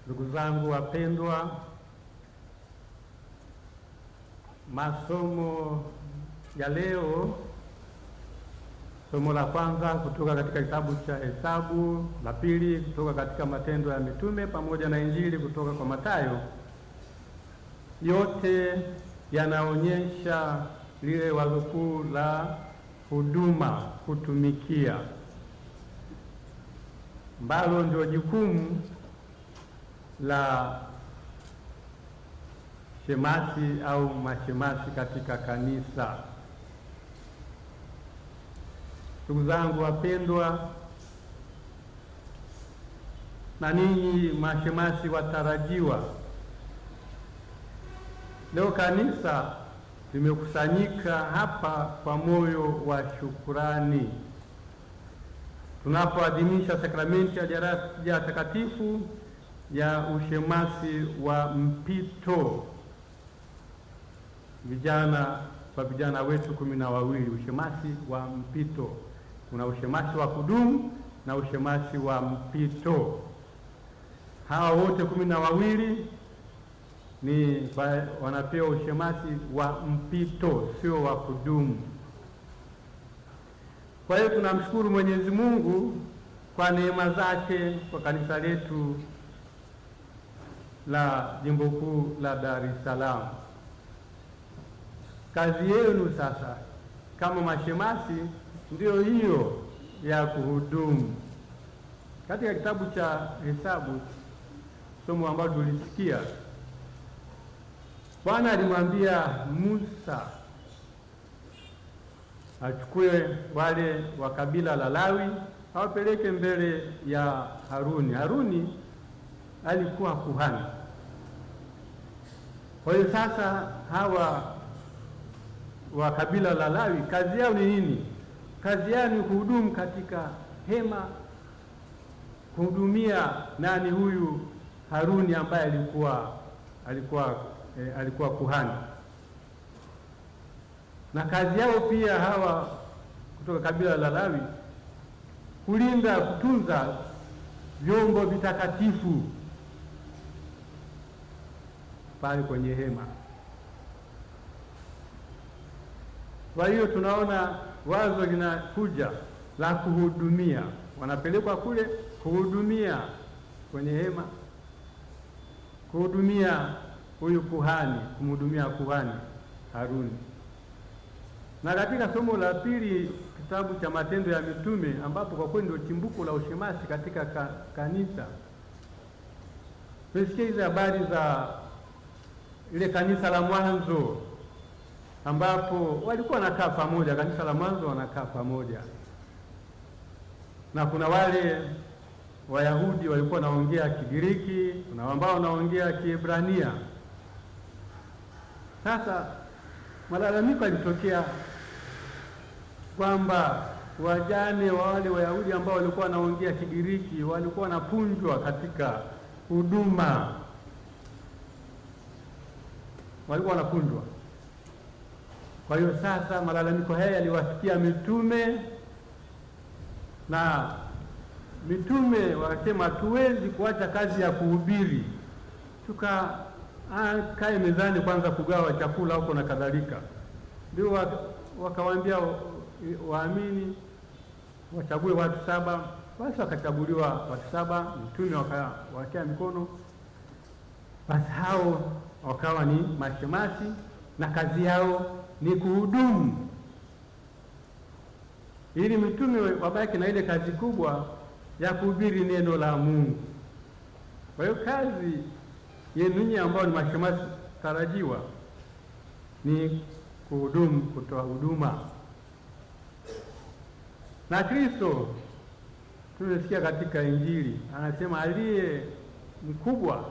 Ndugu zangu wapendwa, masomo ya leo, somo la kwanza kutoka katika kitabu cha Hesabu, la pili kutoka katika Matendo ya Mitume, pamoja na Injili kutoka kwa Mathayo, yote yanaonyesha lile wazo kuu la huduma, kutumikia, ambalo ndio jukumu la shemasi au mashemasi katika kanisa. Ndugu zangu wapendwa, na ninyi mashemasi watarajiwa, leo kanisa limekusanyika hapa kwa moyo wa shukrani tunapoadhimisha sakramenti ya daraja takatifu ya ushemasi wa mpito kwa vijana wetu 12. Ushemasi wa mpito, kuna ushemasi wa kudumu na ushemasi wa mpito. Hawa wote 12 ni wanapewa ushemasi wa mpito, sio wa kudumu. Kwa hiyo tunamshukuru Mwenyezi Mungu kwa neema zake kwa kanisa letu la Jimbo Kuu la Dar es Salaam. Kazi yenu sasa kama mashemasi ndio hiyo ya kuhudumu. Katika kitabu cha Hesabu, somo ambalo tulisikia, Bwana alimwambia Musa achukue wale wa kabila la Lawi awapeleke mbele ya Haruni. Haruni alikuwa kuhani. Kwa hiyo sasa hawa wa kabila la Lawi kazi yao ni nini? Kazi yao ni kuhudumu katika hema, kuhudumia nani? Huyu Haruni ambaye alikuwa kuhani. Na kazi yao pia hawa kutoka kabila la Lawi kulinda, kutunza vyombo vitakatifu pale kwenye hema. Kwa hiyo tunaona wazo linakuja la kuhudumia, wanapelekwa kule kuhudumia kwenye hema, kuhudumia huyu kuhani, kumhudumia kuhani Haruni. Na katika somo la pili kitabu cha Matendo ya Mitume, ambapo kwa kweli ndio chimbuko la ushemasi katika kanisa, tunasikia hizo habari za ile kanisa la mwanzo ambapo walikuwa wanakaa pamoja. Kanisa la mwanzo wanakaa pamoja, na kuna wale Wayahudi walikuwa wanaongea Kigiriki, kuna ambao wanaongea Kiebrania. Sasa malalamiko yalitokea kwamba wajane wa wale Wayahudi ambao walikuwa wanaongea Kigiriki walikuwa wanapunjwa katika huduma, walikuwa wanapunjwa. Kwa hiyo sasa malalamiko haya yaliwafikia mitume, na mitume wakasema hatuwezi kuacha kazi ya kuhubiri, kae mezani kwanza kugawa chakula huko na kadhalika. Ndio wakawaambia waamini wachague watu 7. Basi wakachaguliwa watu 7, mitume wakawekea mikono, basi hao wakawa ni mashemasi na kazi yao ni kuhudumu, ili mitume wabaki na ile kazi kubwa ya kuhubiri neno la Mungu. Kwa hiyo kazi yenu nyinyi ambao ni mashemasi tarajiwa ni kuhudumu, kutoa huduma. Na Kristo tunasikia katika Injili anasema aliye mkubwa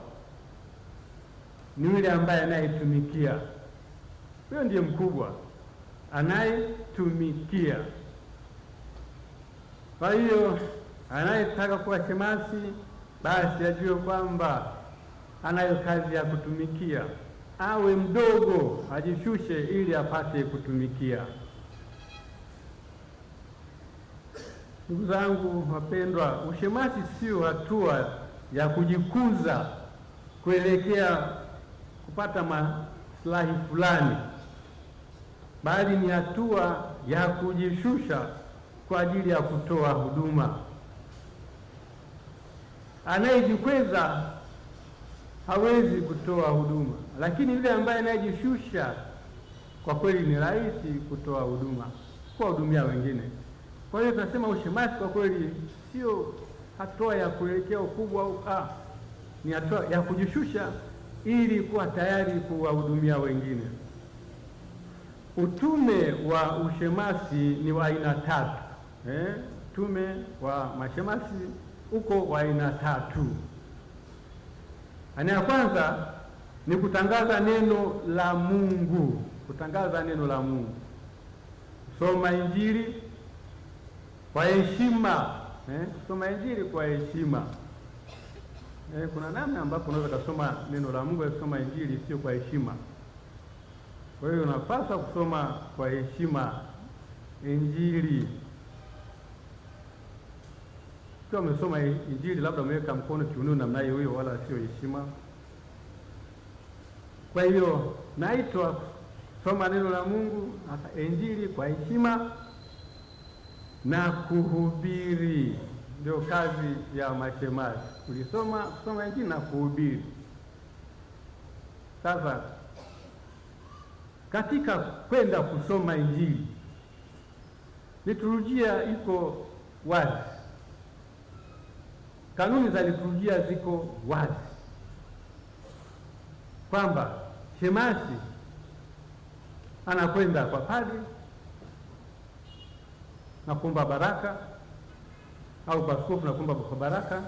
ni yule ambaye anayetumikia. Huyo ndiye mkubwa, anayetumikia. Kwa hiyo anayetaka kuwa shemasi basi ajue kwamba anayo kazi ya kutumikia. Awe mdogo, ajishushe ili apate kutumikia. Ndugu zangu wapendwa, ushemasi sio hatua ya kujikuza kuelekea kupata maslahi fulani, bali ni hatua ya kujishusha kwa ajili ya kutoa huduma. Anayejikweza hawezi kutoa huduma, lakini yule ambaye anayejishusha kwa kweli ni rahisi kutoa huduma, kuwahudumia wengine. Kwa hiyo tunasema ushemasi kwa kweli sio hatua ya kuelekea ukubwa au ni hatua ya kujishusha ili kuwa tayari kuwahudumia wengine. Utume wa ushemasi ni wa aina tatu. Utume wa mashemasi uko wa aina tatu. Aina ya kwanza ni kutangaza neno la Mungu, kutangaza neno la Mungu, kusoma Injili kwa heshima, kusoma Injili kwa heshima. Kuna namna ambapo unaweza kusoma neno la Mungu, kusoma Injili sio kwa heshima. Kwa hiyo unapaswa kusoma kwa heshima Injili. Kwa umesoma Injili labda umeweka mkono kiunoni namna hiyo, wala sio heshima. Kwa hiyo naitwa kusoma neno la Mungu hata Injili kwa heshima na kuhubiri. Ndio kazi ya mashemasi, kusoma Injili na kuhubiri. Sasa katika kwenda kusoma Injili, liturujia iko wazi, kanuni za liturujia ziko wazi, kwamba shemasi anakwenda kwa padri na kuomba baraka, au askofu na kuomba kwa baraka,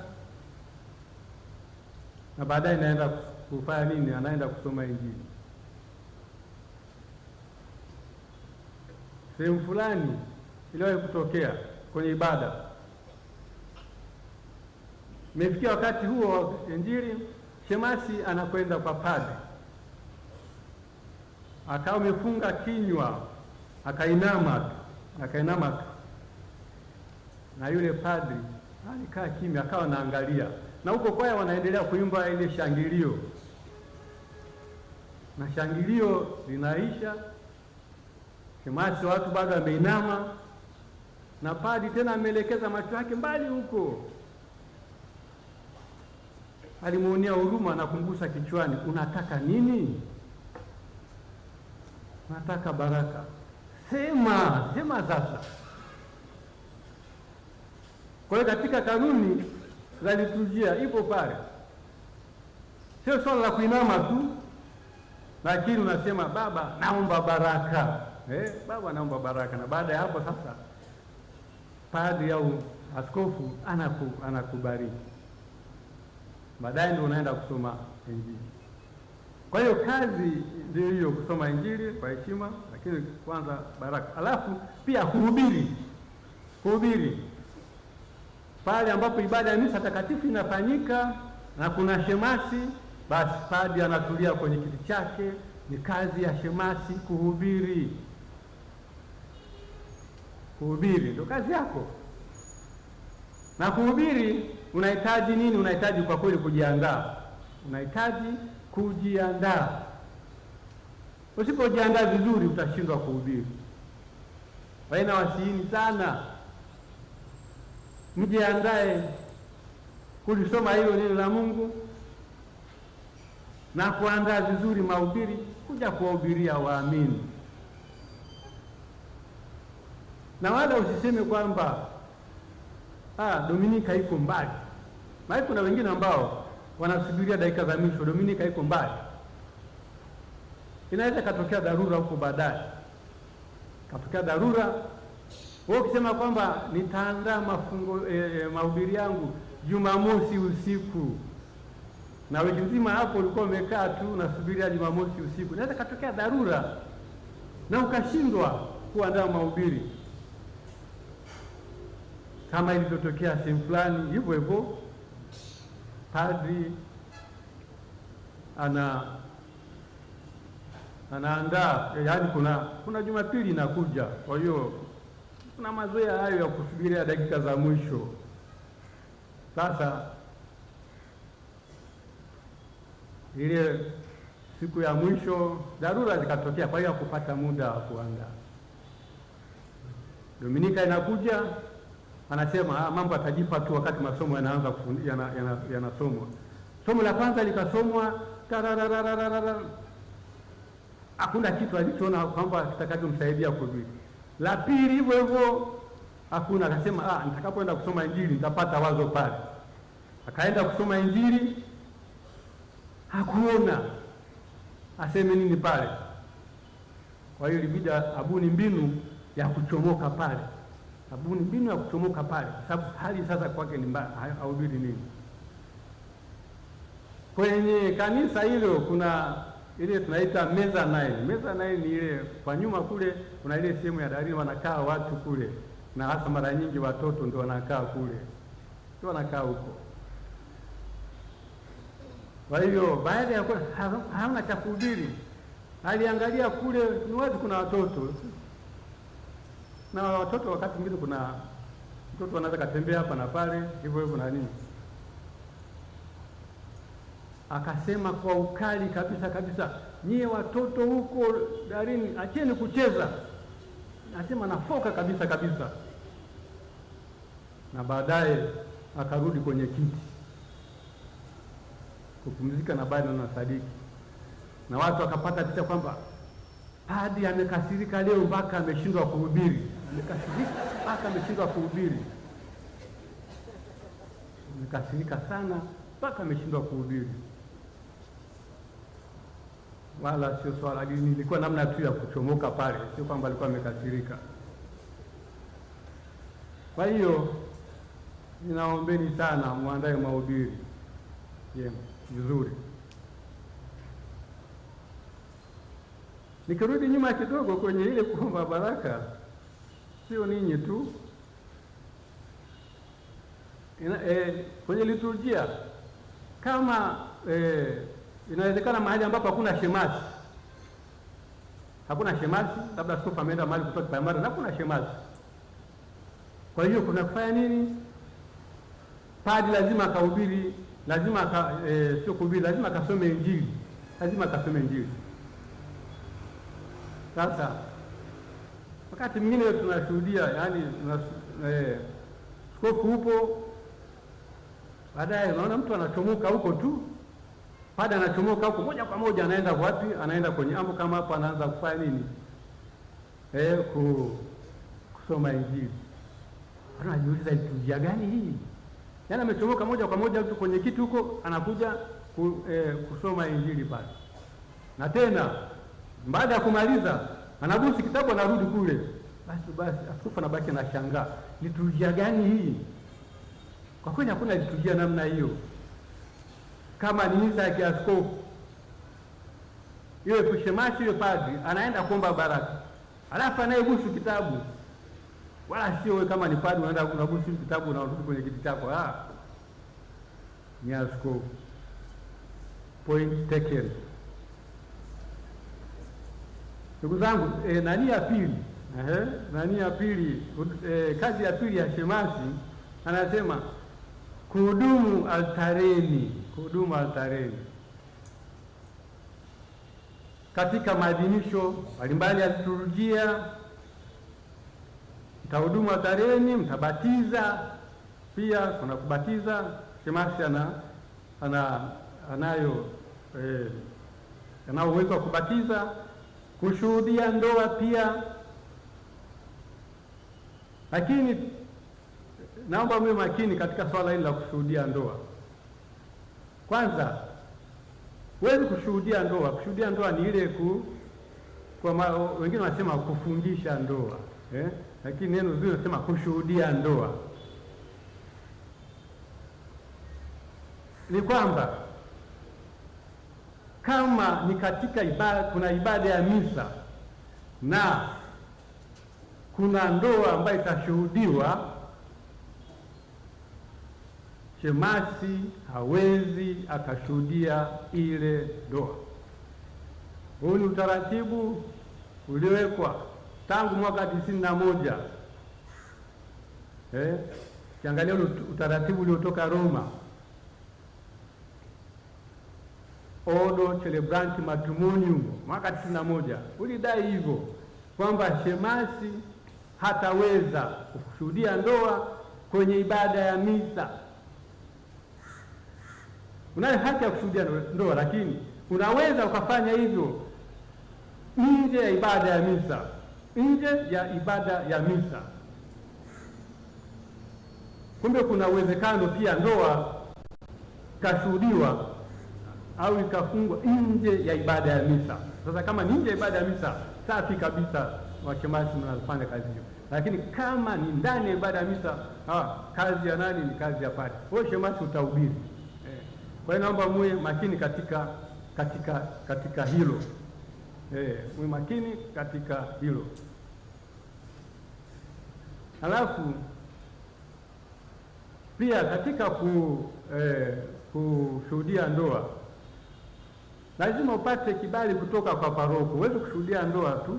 na baadaye naenda kufanya nini? Anaenda kusoma Injili. Sehemu fulani iliwahi kutokea kwenye ibada, imefikia wakati huo wa Injili, shemasi anakwenda kwa padri, akawa amefunga kinywa, akainama tu, na yule padri alikaa kimya, akawa anaangalia, na huko kwaya wanaendelea kuimba ile shangilio, na shangilio linaisha, shemasi watu bado ameinama, na padri tena ameelekeza macho yake mbali huko. Alimuonea huruma na kumgusa kichwani. Unataka nini? Nataka baraka. Sema sasa. Kwa hiyo katika kanuni za liturujia ipo pale, sio swala la kuinama tu, lakini unasema baba naomba baraka, baba naomba baraka, na baada ya hapo sasa padri au askofu anakubariki. Baadaye ndio unaenda kusoma Injili. Kwa hiyo kazi ndio hiyo, kusoma Injili kwa heshima, lakini kwanza baraka, alafu pia kuhubiri pale ambapo ibada ya misa takatifu inafanyika na kuna shemasi, basi padri anatulia kwenye kiti chake. Ni kazi ya shemasi kuhubiri. Kuhubiri ndio kazi yako. Na kuhubiri unahitaji nini? Unahitaji kwa kweli kujiandaa. Usipojiandaa vizuri utashindwa kuhubiri. Waina wasiini sana, mjiandae kulisoma hilo neno la Mungu na kuandaa vizuri mahubiri, kuja kuwahubiria waamini. Na wala usiseme kwamba Dominika iko mbali. Maana kuna wengine ambao wanasubiria dakika za mwisho, Dominika iko mbali. Inaweza katokea dharura huko baadaye. Katokea dharura, wewe ukisema kwamba nitaandaa mahubiri yangu Jumamosi usiku, na wiki nzima hapo ulikuwa umekaa tu unasubiria Jumamosi usiku, inaweza katokea dharura na ukashindwa kuandaa mahubiri, kama ilivyotokea sehemu fulani. Hivyo padri anaandaa, yaani kuna Jumapili inakuja, kwa hiyo kuna mazoea hayo ya kusubiria dakika za mwisho. Sasa ile siku ya mwisho dharura zikatokea, kwa hiyo kupata muda wa kuandaa. Dominika inakuja, anasema mambo atajipa tu wakati masomo yanaanza yanasomwa. Somo la kwanza likasomwa, hakuna kitu alichoona kwamba kitakachomsaidia kuhubiri. La pili hivyo hivyo, hakuna. Akasema nitakapoenda kusoma Injili nitapata wazo pale. Akaenda kusoma Injili, hakuona aseme nini pale. Kwa hiyo ilibidi abuni mbinu ya kuchomoka pale, kwa sababu hali sasa kwake ni mbaya, hahubiri nini. Kwenye kanisa hilo kuna ile tunaita mezzanine. Mezzanine ni ile kwa nyuma kule, kuna ile sehemu ya darini wanakaa watu kule, na hasa mara nyingi watoto ndio wanakaa kule, ndio wanakaa huko. Kwa hiyo baada ya kuwa hamna cha kuhubiri, aliangalia kule ni watu, kuna watoto, na watoto wakati mwingine kuna mtoto anaweza katembea hapa na pale hivyo hivyo na nini. Akasema kwa ukali kabisa, nyie watoto huko darini acheni kucheza. Anasema nafoka kabisa. Na baadaye akarudi kwenye kiti kupumzika, na bado na sadiki, na watu wakapata picha kwamba padri amekasirika leo mpaka ameshindwa kuhubiri. Amekasirika sana mpaka ameshindwa kuhubiri. Wala sio swala dini, ilikuwa namna tu ya kuchomoka pale, sio kwamba alikuwa amekasirika. Kwa hiyo ninaombeni sana muandae mahubiri vizuri. Nikirudi nyuma kidogo kwenye ile kuomba baraka, sio ninyi tu, kwenye liturujia kama inawezekana mahali ambapo hakuna shemasi, labda askofu ameenda mahali kutoka paimara na hakuna shemasi. Kwa hiyo kuna kufanya nini? Padri lazima akahubiri, sio kuhubiri, lazima akasome Injili. Sasa wakati mwingine tunashuhudia, yani askofu upo, baadaye unaona mtu anachomoka huko tu, padri anachomoka huko moja kwa moja, anaenda wapi? Anaenda kwenye ambo kama hapo, anaanza kufanya nini? Kusoma Injili. Anajiuliza liturujia gani hii? Yaani amechomoka moja kwa moja kwenye kitu huko, anakuja kusoma Injili pale. Na tena baada ya kumaliza anabusi kitabu, anarudi kule. Basi askofu anabaki anashangaa, liturujia gani hii? Kwa kweli hakuna liturujia namna hiyo. Kama ni misa ya kiaskofu, yule shemasi yule padri anaenda kuomba baraka, alafu anayebusu kitabu, wala sio kama ni padri unaenda kunabusu kitabu na unarudi kwenye kiti chako. Ni askofu. Point taken. Ndugu zangu, nani ya pili, kazi ya pili ya shemasi, anasema kuhudumu altareni. Katika maadhimisho mbalimbali ya liturujia, mtahudumu altareni, mtabatiza. Pia kuna kubatiza, shemasi anayo uwezo wa kubatiza, kushuhudia ndoa pia. Lakini naomba mwe makini katika swala hili la kushuhudia ndoa. Kwanza, huwezi kushuhudia ndoa. Kushuhudia ndoa ni ile wengine wanasema kufungisha ndoa, lakini neno zuri nasema kushuhudia ndoa. Ni kwamba kama ni katika kuna ibada ya misa na kuna ndoa ambayo itashuhudiwa, shemasi hawezi akashuhudia ile ndoa. Huu ni utaratibu uliowekwa tangu mwaka 91. Kiangalia utaratibu uliotoka Roma. Ordo Celebrant Matrimonium mwaka 91 ulidai hivyo kwamba shemasi hataweza kushuhudia ndoa kwenye ibada ya misa. Unayo haki ya kushuhudia ndoa, lakini unaweza ukafanya hivyo nje ya ibada ya misa, nje ya ibada ya misa. Kumbe kuna uwezekano pia ndoa ikashuhudiwa au ikafungwa nje ya ibada ya misa. Sasa kama ni nje ya ibada ya misa, safi kabisa, washemasi mnafanya kazi hiyo. Lakini kama ni ndani ya ibada ya misa, kazi ya nani? Ni kazi ya padri. Wewe shemasi utahubiri. Kwa hiyo naomba muwe makini katika hilo. Muwe makini katika hilo. Halafu pia katika kushuhudia ndoa lazima upate kibali kutoka kwa paroko. Huwezi kushuhudia ndoa tu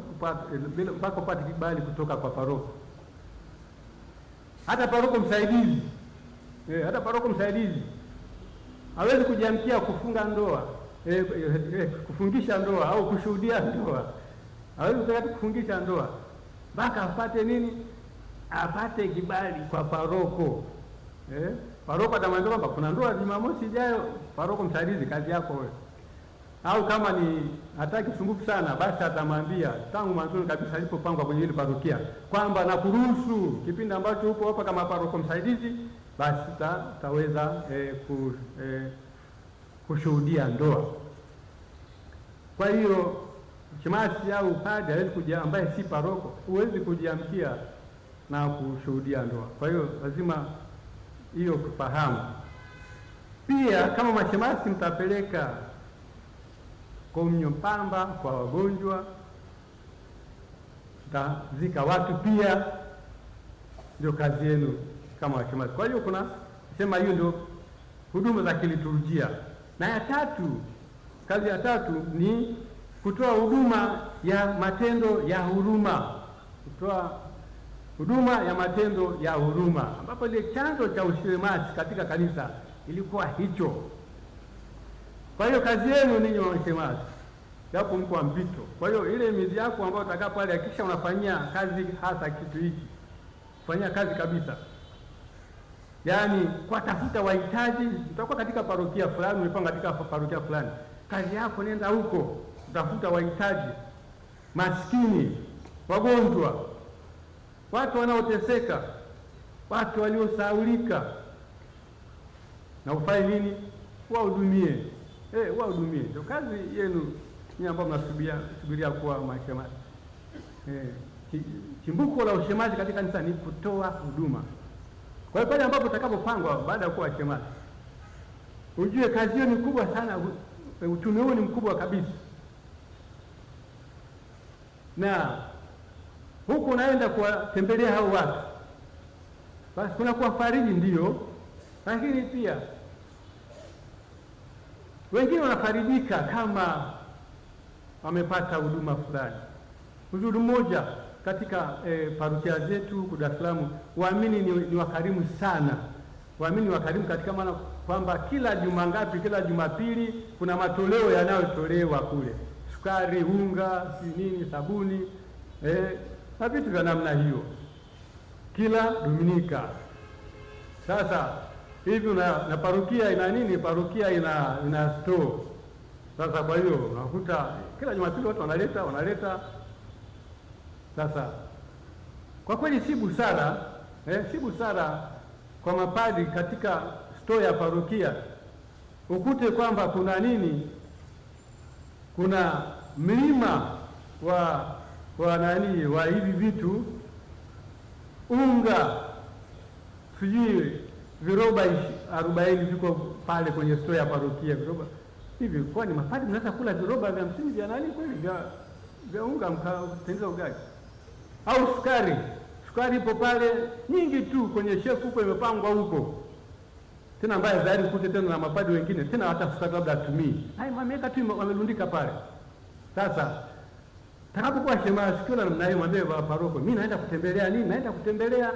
mpaka upate kibali kutoka kwa paroko. Hata paroko msaidizi hawezi kujiamkia kufunga ndoa, kufungisha ndoa au kushuhudia ndoa. Hawezi kutaka kufungisha ndoa mpaka apate nini? Apate kibali kwa paroko. Paroko atamwambia kwamba kuna ndoa Jumamosi ijayo. Paroko msaidizi, kazi yako wewe. Au kama ni hataki usumbufu sana, basi atamwambia tangu mwanzo kabisa alipopangwa kwenye ile parokia kwamba nakuruhusu kipindi ambacho upo hapa kama paroko msaidizi, basi taweza kushuhudia ndoa. Kwa hiyo shemasi au padri hawezi ambaye si paroko, huwezi kujiamkia na kushuhudia ndoa. Kwa hiyo lazima hiyo kufahamu. Pia kama mashemasi mtapeleka komunyo pamba kwa wagonjwa, mtazika watu, pia ndio kazi yenu kama washemasi. Kwa hiyo kuna sema hiyo ndio huduma za kiliturujia. Na ya tatu, kazi ya tatu ni kutoa huduma ya matendo ya huruma. Kutoa huduma ya matendo ya huruma, ambapo ile chanzo cha ushemasi katika kanisa ilikuwa hicho. Kwa hiyo kazi yenu ninyi washemasi, japo mko mpito. Kwa hiyo ile mizi yako ambayo utakaa pale, hakikisha unafanyia kazi hasa kitu hiki. Fanyia kazi kabisa. Yaani kwa tafuta wahitaji, utakuwa katika parokia fulani, umepanga katika parokia fulani. Kazi yako nenda huko, utafuta wahitaji, maskini, wagonjwa, watu wanaoteseka, watu waliosahaulika. Na ufanye nini? Wahudumie. Wahudumie. Ndio kazi yenu nyinyi ambao mnasubiria kuwa mashemasi. Chimbuko la ushemasi katika kanisa ni kutoa huduma. Kwa hiyo pale ambapo utakapopangwa baada ya kuwa shemasi, ujue kazi hiyo ni kubwa sana, utume huo ni mkubwa kabisa. Na huku unaenda kuwatembelea hao watu, basi kuna kuwafariji ndio, lakini pia wengine wanafarijika kama wamepata huduma fulani. Uzuri mmoja katika parokia zetu huko Dar es Salaam, waamini ni wakarimu sana. Waamini ni wakarimu katika maana kwamba kila Jumapili kuna matoleo yanayotolewa kule. Sukari, unga, nini, sabuni, na vitu vya namna hiyo. Kila Dominika. Sasa hivi na parokia ina nini? Parokia ina store. Sasa kwa hiyo unakuta kila Jumapili watu wanaleta. Sasa kwa kweli si busara kwa mapadri katika store ya parokia ukute kwamba kuna nini, kuna mlima wa hivi vitu, unga, sijui viroba 40 viko pale kwenye store ya parokia. Viroba hivi, kwani mapadri mnaweza kula viroba vya 50 vya nani kweli vya unga mkatengeneza ugali? Au sukari ipo pale nyingi tu kwenye shefu huko, imepangwa huko. Tena mbaya zaidi ukute tena na mapadri wengine tena hata sukari labda atumii, mameka tu wamelundika pale. Sasa takapokuwa shemasi kila namna hiyo, mwambie wa paroko, mimi naenda kutembelea nini? Naenda kutembelea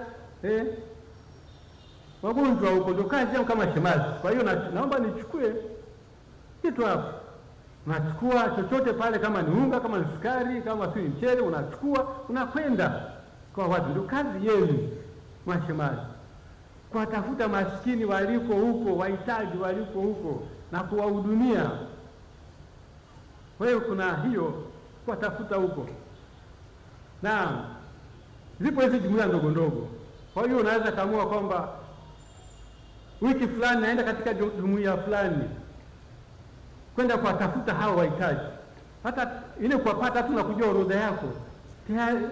wagonjwa huko, ndio kazi yangu kama shemasi. Kwa hiyo naomba nichukue kitu hapo unachukua chochote pale, kama ni unga, kama ni sukari, kama si mchele, unachukua unakwenda kwa watu. Ndio kazi yenu mashemasi, kuwatafuta maskini waliko huko, wahitaji waliko huko na kuwahudumia. Kwa hiyo kuna hiyo kuwatafuta huko, na zipo hizi jumuiya ndogo ndogo. Kwa hiyo unaweza kaamua kwamba wiki fulani naenda katika jumuiya fulani kwenda kuwatafuta hao wahitaji, hata ile kuwapata tu na kujua orodha yako tayari,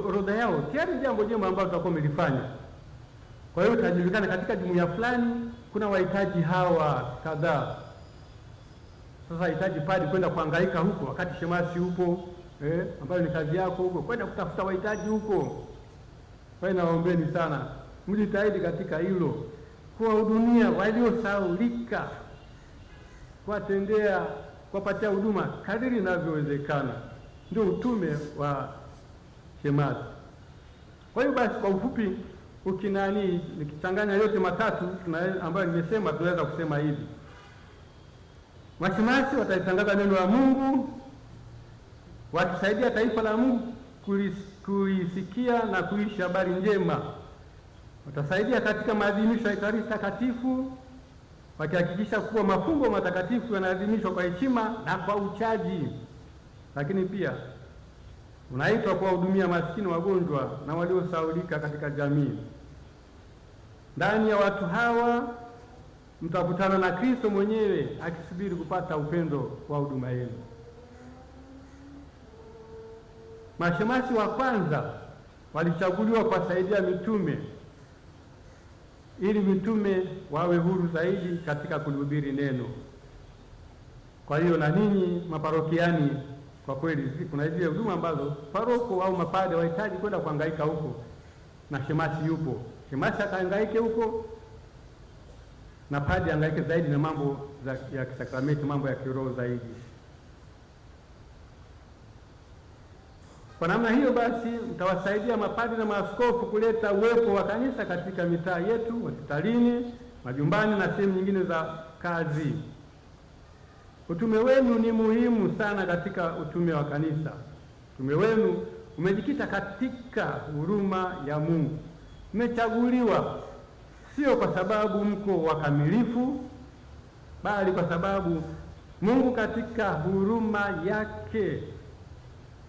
orodha yao tayari jambo jema ambalo tutakuwa umelifanya. Kwa hiyo utajulikana katika jumuiya fulani kuna wahitaji hawa kadhaa. Sasa hitaji padi kwenda kuhangaika huko wakati shemasi hupo, ambayo ni kazi yako huko, kwenda kutafuta wahitaji huko. Kwa hiyo nawaombeni sana mjitahidi katika hilo, kuwahudumia waliosahaulika, kuwatendea, kuwapatia huduma kadiri inavyowezekana. Ndio utume wa shemasi. Kwa hiyo basi, kwa ufupi, nikichanganya yote matatu ambayo nimesema, tunaweza kusema hivi: mashemasi wataitangaza neno la Mungu, watasaidia taifa la Mungu kulisikia na kuishi habari njema, watasaidia katika maadhimisho ya Ekaristi Takatifu, wakihakikisha kuwa mafumbo matakatifu yanaadhimishwa kwa heshima na kwa uchaji. Lakini pia unaitwa kuwahudumia maskini, wagonjwa na waliosahaulika katika jamii. Ndani ya watu hawa mtakutana na Kristo mwenyewe akisubiri kupata upendo wa huduma yenu. Mashemasi wa kwanza walichaguliwa kuwasaidia mitume ili mitume wawe huru zaidi katika kulihubiri neno. Kwa hiyo na ninyi maparokiani, kwa kweli kuna zile huduma ambazo paroko au mapade wahitaji kwenda kuhangaika huko, na shemasi yupo. Shemasi akahangaike huko na padi hangaike zaidi na mambo ya kisakramenti, mambo ya kiroho zaidi. Kwa namna hiyo basi, mtawasaidia mapadi na maaskofu kuleta uwepo wa kanisa katika mitaa yetu, hospitalini, majumbani na sehemu nyingine za kazi. Utume wenu ni muhimu sana katika utume wa kanisa. Utume wenu umejikita katika huruma ya Mungu. Mmechaguliwa sio kwa sababu mko wakamilifu, bali kwa sababu Mungu katika huruma yake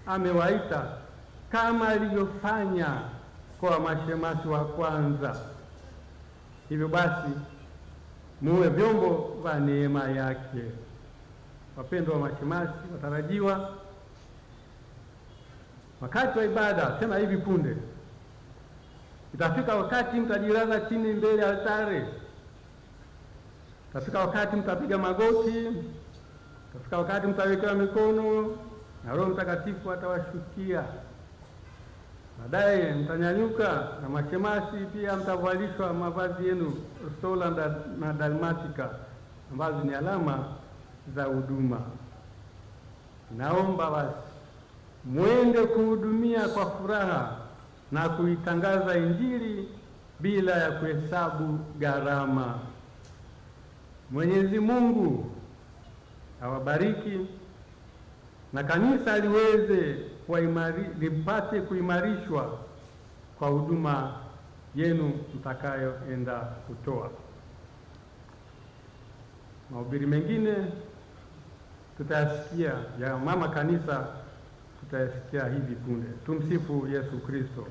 amewaita, kama alivyofanya kwa mashemasi wa kwanza. Hivyo basi muwe vyombo vya neema yake. Wapendwa wa mashemasi watarajiwa, wakati wa ibada, sema hivi punde, itafika wakati mtajilaza chini mbele ya altare. Itafika wakati mtapiga magoti. Itafika wakati mtawekewa mikono na Roho Mtakatifu atawashukia. Baadaye mtanyanyuka, na mashemasi pia mtavalishwa mavazi yenu, stola na dalmatika, ambazo ni alama za huduma. Naomba basi mwende kuhudumia kwa furaha na kuitangaza Injili bila ya kuhesabu gharama. Mwenyezi Mungu awabariki na kanisa liweze lipate kuimarishwa kwa huduma yenu mtakayoenda kutoa. Mahubiri mengine tutayasikia ya mama kanisa, tutayasikia hivi punde. Tumsifu Yesu Kristo.